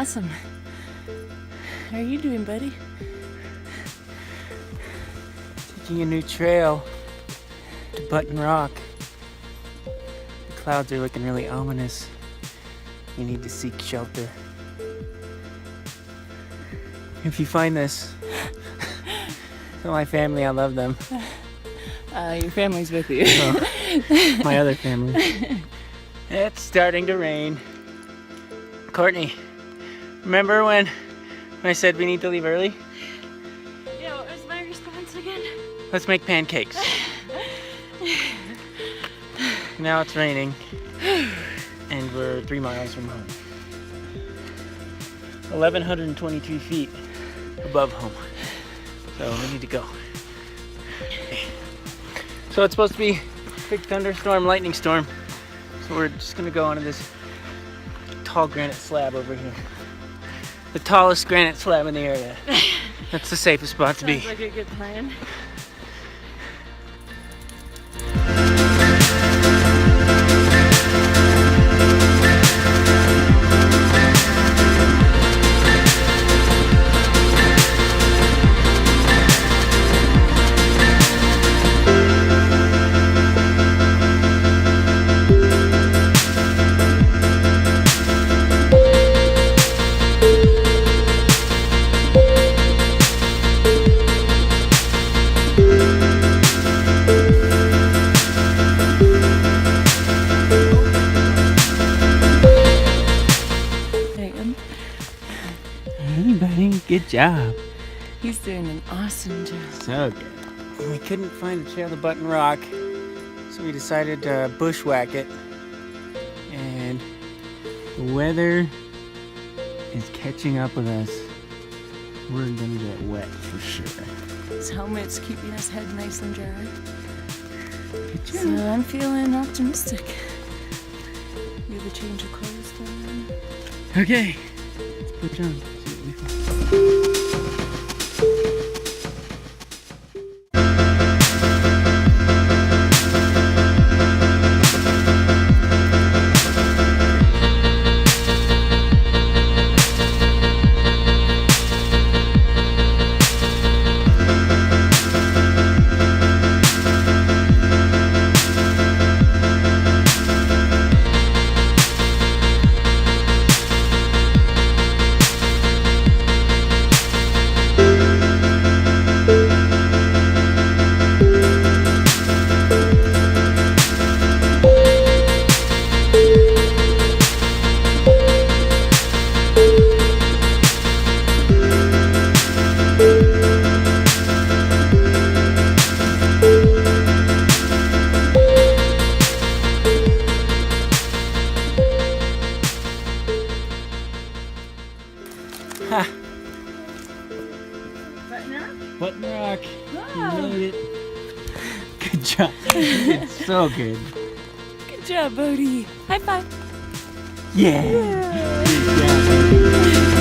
awesome. How are you doing, buddy? Taking a new trail to Button Rock. The clouds are looking really ominous. We need to seek shelter. If you find this, tell my family I love them. Your family's with you. Oh, my other family. It's starting to rain. Courtney, remember when I said we need to leave early? Yeah, what was my response again? Let's make pancakes. Now it's raining, and we're 3 miles from home. 1,122 feet above home. So we need to go. So it's supposed to be big thunderstorm, lightning storm. So we're just gonna go onto this tall granite slab over here. The tallest granite slab in the area. That's the safest spot to be. Sounds like a good plan. Hey buddy, good job. He's doing an awesome job. So good. We couldn't find the trail to Button Rock, so we decided to bushwhack it. And the weather is catching up with us. We're gonna get wet for sure. His helmet's keeping his head nice and dry. Good job. So I'm feeling optimistic. We have a change of clothes done. Okay, let's put it on. See what we find. Ha! Button Rock? Button Rock. Wow. You made it. Good job. It's so good. Good job, Bodie. High five. Yeah. Yeah. Good job.